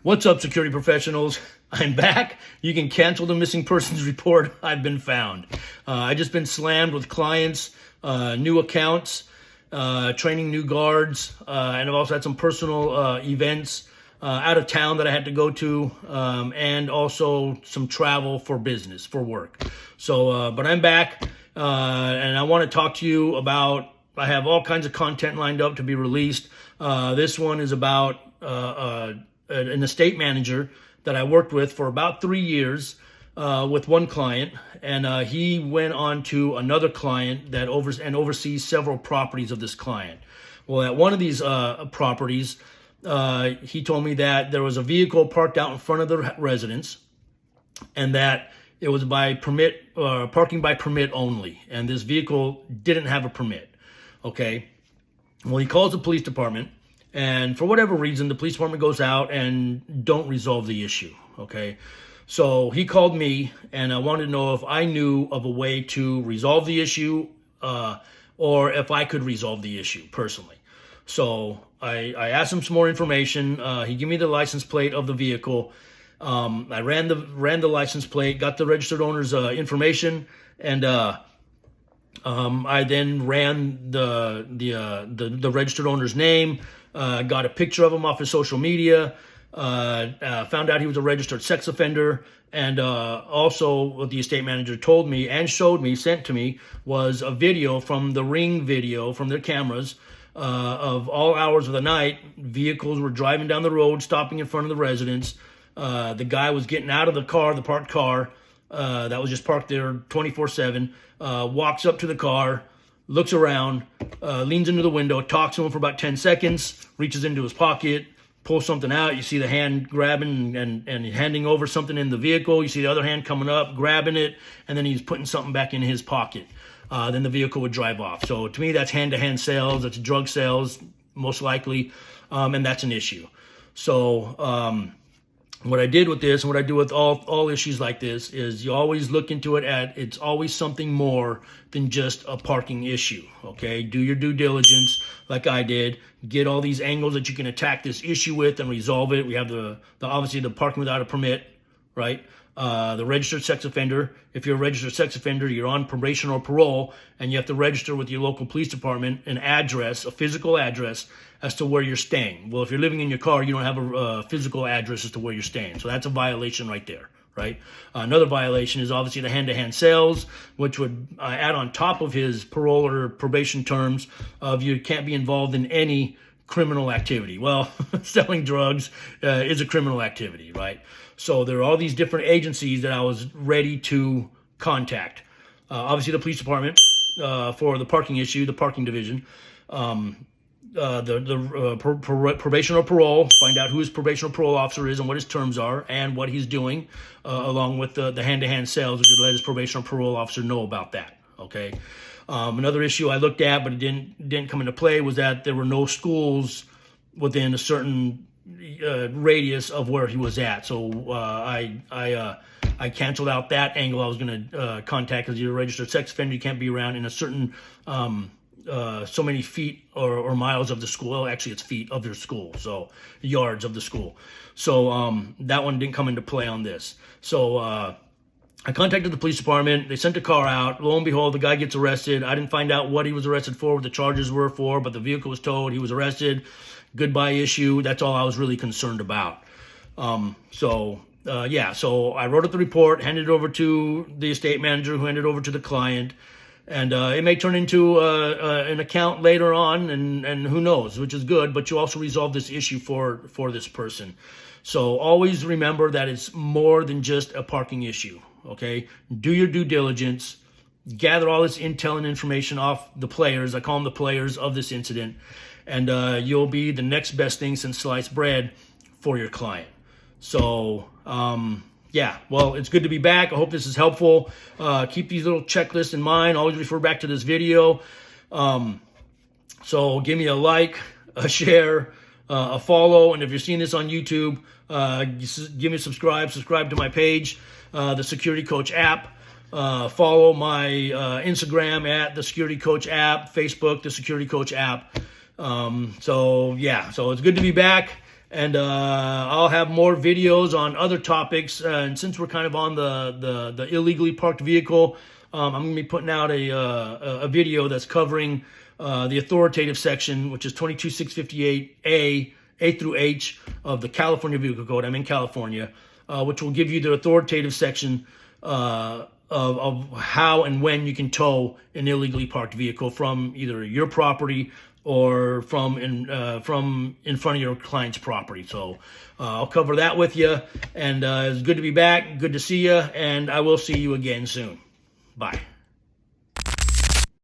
What's up, security professionals? I'm back. You can cancel the missing persons report. I've been found. I've just been slammed with clients, new accounts, training new guards, and I've also had some personal events out of town that I had to go to, and also some travel for business, for work. So, but I'm back, and I want to talk to you about, I have all kinds of content lined up to be released. This one is about an estate manager that I worked with for about 3 years with one client, and he went on to another client that oversees several properties of this client. Well, at one of these properties, he told me that there was a vehicle parked out in front of the residence, and that it was by permit, parking by permit only, and this vehicle didn't have a permit. Okay, well, he calls the police department. And for whatever reason, the police department goes out and don't resolve the issue, okay? So he called me, and I wanted to know if I knew of a way to resolve the issue or if I could resolve the issue personally. So I asked him some more information. He gave me the license plate of the vehicle. I ran the license plate, got the registered owner's information, and I then ran the registered owner's name. Got a picture of him off his social media, found out he was a registered sex offender, and also what the estate manager told me and showed me, sent to me, was a video from the Ring video from their cameras of all hours of the night. Vehicles were driving down the road, stopping in front of the residence. The guy was getting out of the car, the parked car, that was just parked there 24/7, walks up to the car, looks around, leans into the window, talks to him for about 10 seconds, reaches into his pocket, pulls something out. You see the hand grabbing and handing over something in the vehicle. You see the other hand coming up, grabbing it, and then he's putting something back in his pocket. Then the vehicle would drive off. So to me, that's hand-to-hand sales. That's drug sales, most likely, and that's an issue. So what I did with this, and what I do with all issues like this, is you always look into it it's always something more than just a parking issue, okay? Do your due diligence like I did. Get all these angles that you can attack this issue with and resolve it. We have obviously the parking without a permit, right? The registered sex offender. If you're a registered sex offender, you're on probation or parole, and you have to register with your local police department an address, a physical address, as to where you're staying. Well, if you're living in your car, you don't have a physical address as to where you're staying. So that's a violation right there, right? Another violation is obviously the hand-to-hand sales, which would add on top of his parole or probation terms of you can't be involved in any criminal activity. Well, selling drugs is a criminal activity, right? So there are all these different agencies that I was ready to contact. Obviously, the police department for the parking issue, the parking division. Probation or parole, find out who his probation or parole officer is and what his terms are and what he's doing, along with the hand-to-hand sales, which would let his probation or parole officer know about that, okay? Another issue I looked at, but it didn't come into play, was that there were no schools within a certain radius of where he was at. So I canceled out that angle. I was going to contact, because you're a registered sex offender, you can't be around in a certain so many feet or miles of the school. Well, actually, it's feet of their school, so yards of the school. So that one didn't come into play on this. So I contacted the police department. They sent the car out. Lo and behold, the guy gets arrested. I didn't find out what he was arrested for, what the charges were for, but the vehicle was towed. He was arrested. Goodbye issue. That's all I was really concerned about. So I wrote up the report, handed it over to the estate manager, who handed it over to the client. And it may turn into an account later on, and who knows, which is good, but you also resolve this issue for this person. So always remember that it's more than just a parking issue, okay? Do your due diligence, gather all this intel and information off the players, I call them the players of this incident, and you'll be the next best thing since sliced bread for your client. So, yeah, well, it's good to be back. I hope this is helpful. Keep these little checklists in mind. Always refer back to this video. So give me a like, a share, a follow. And if you're seeing this on YouTube, give me a subscribe to my page, the Security Coach app. Follow my Instagram at the Security Coach app, Facebook, the Security Coach app. So it's good to be back. And I'll have more videos on other topics. And since we're kind of on the illegally parked vehicle, I'm going to be putting out a video that's covering the authoritative section, which is 22658A, A through H of the California Vehicle Code. I'm in California, which will give you the authoritative section of how and when you can tow an illegally parked vehicle from either your property or from in front of your client's property. So I'll cover that with you. And it's good to be back. Good to see you. And I will see you again soon. Bye.